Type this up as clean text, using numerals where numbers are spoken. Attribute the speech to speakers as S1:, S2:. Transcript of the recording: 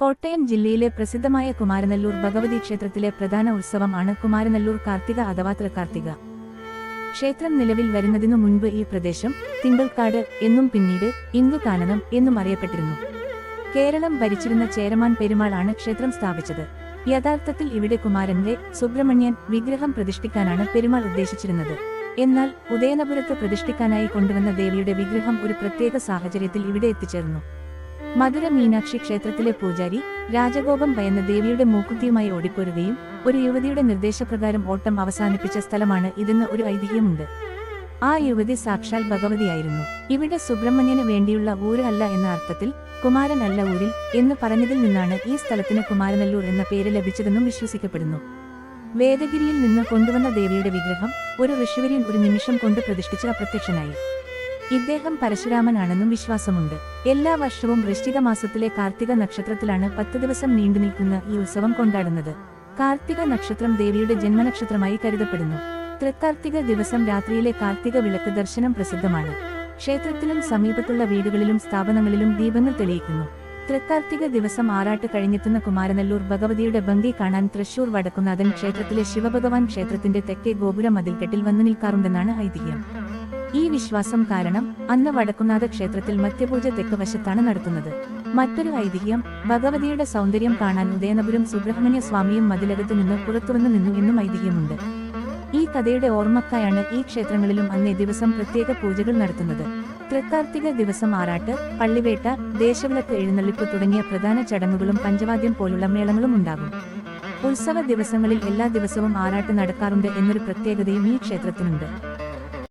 S1: കോട്ടയം ജില്ലയിലെ പ്രസിദ്ധമായ കുമാരനല്ലൂർ ഭഗവതി ക്ഷേത്രത്തിലെ പ്രധാന ഉത്സവമാണ് കുമാരനല്ലൂർ കാർത്തിക അഥവാ തൃക്കാർത്തിക. ക്ഷേത്രം നിലവിൽ വരുന്നതിനു മുൻപ് ഈ പ്രദേശം തിങ്കൾക്കാട് എന്നും പിന്നീട് ഇന്ദുകാനനം എന്നും അറിയപ്പെട്ടിരുന്നു. കേരളം ഭരിച്ചിരുന്ന ചേരമാൻ പെരുമാൾ ആണ് ക്ഷേത്രം സ്ഥാപിച്ചത്. യഥാർത്ഥത്തിൽ ഇവിടെ കുമാരന്റെ സുബ്രഹ്മണ്യൻ വിഗ്രഹം പ്രതിഷ്ഠിക്കാനാണ് പെരുമാൾ ഉദ്ദേശിച്ചിരുന്നത്. എന്നാൽ ഉദയനപുരത്ത് പ്രതിഷ്ഠിക്കാനായി കൊണ്ടുവന്ന ദേവിയുടെ വിഗ്രഹം ഒരു പ്രത്യേക സാഹചര്യത്തിൽ ഇവിടെ എത്തിച്ചേർന്നു. മധുര മീനാക്ഷി ക്ഷേത്രത്തിലെ പൂജാരി രാജഗോപം ഭയന്ന ദേവിയുടെ മൂക്കുത്തിയുമായി ഓടിപ്പോരുകയും ഒരു യുവതിയുടെ നിർദ്ദേശപ്രകാരം ഓട്ടം അവസാനിപ്പിച്ച സ്ഥലമാണ് ഇതെന്ന് ഒരു ഐതിഹ്യമുണ്ട്. ആ യുവതി സാക്ഷാൽ ഭഗവതിയായിരുന്നു. ഇവിടെ സുബ്രഹ്മണ്യന് വേണ്ടിയുള്ള ഊര് അല്ല എന്ന അർത്ഥത്തിൽ കുമാരൻ അല്ല ഊരിൽ എന്ന് പറഞ്ഞതിൽ നിന്നാണ് ഈ സ്ഥലത്തിന് കുമാരനല്ലൂർ എന്ന പേര് ലഭിച്ചതെന്നും വിശ്വസിക്കപ്പെടുന്നു. വേദഗിരിയിൽ നിന്ന് കൊണ്ടുവന്ന ദേവിയുടെ വിഗ്രഹം ഒരു ഋഷിവര്യൻ ഒരു നിമിഷം കൊണ്ട് പ്രതിഷ്ഠിച്ച് അപ്രത്യക്ഷനായി. ഇദ്ദേഹം പരശുരാമനാണെന്നും വിശ്വാസമുണ്ട്. എല്ലാ വർഷവും വൃശ്ചിക മാസത്തിലെ കാർത്തിക നക്ഷത്രത്തിലാണ് 10 ദിവസം നീണ്ടുനിൽക്കുന്ന ഈ ഉത്സവം കൊണ്ടാടുന്നത്. കാർത്തിക നക്ഷത്രം ദേവിയുടെ ജന്മനക്ഷത്രമായി കരുതപ്പെടുന്നു. തൃക്കാർത്തിക ദിവസം രാത്രിയിലെ കാർത്തിക വിളക്ക് ദർശനം പ്രസിദ്ധമാണ്. ക്ഷേത്രത്തിലും സമീപത്തുള്ള വീടുകളിലും സ്ഥാപനങ്ങളിലും ദീപങ്ങൾ തെളിയിക്കുന്നു. തൃക്കാർത്തിക ദിവസം ആറാട്ട് കഴിഞ്ഞെത്തുന്ന കുമാരനല്ലൂർ ഭഗവതിയുടെ ഭംഗി കാണാൻ തൃശൂർ വടക്കുന്നാഥൻ ക്ഷേത്രത്തിലെ ശിവഭഗവാൻ ക്ഷേത്രത്തിന്റെ തെക്കേ ഗോപുര മതിൽക്കെട്ടിൽ വന്നു നിൽക്കാറുണ്ടെന്നാണ് ഐതിഹ്യം. ഈ വിശ്വാസം കാരണം അന്ന് വടക്കുന്നാഥ ക്ഷേത്രത്തിൽ മധ്യപൂജ തെക്ക് വശത്താണ് നടത്തുന്നത്. മറ്റൊരു ഐതിഹ്യം ഭഗവതിയുടെ സൗന്ദര്യം കാണാൻ ഉദയനപുരം സുബ്രഹ്മണ്യ സ്വാമിയും മതിലകത്ത് നിന്ന് പുറത്തുവന്നു നിന്നു എന്നും ഐതിഹ്യമുണ്ട്. ഈ കഥയുടെ ഓർമ്മക്കായാണ് ഈ ക്ഷേത്രങ്ങളിലും അന്നേ ദിവസം പ്രത്യേക പൂജകൾ നടത്തുന്നത്. തൃക്കാർത്തിക ദിവസം ആറാട്ട്, പള്ളിവേട്ട, ദേശവിളക്ക് എഴുന്നള്ളിപ്പ് തുടങ്ങിയ പ്രധാന ചടങ്ങുകളും പഞ്ചവാദ്യം പോലുള്ള മേളങ്ങളും ഉണ്ടാകും. ഉത്സവ ദിവസങ്ങളിൽ എല്ലാ ദിവസവും ആറാട്ട് നടക്കാറുണ്ട് എന്നൊരു പ്രത്യേകതയും ഈ ക്ഷേത്രത്തിനുണ്ട്.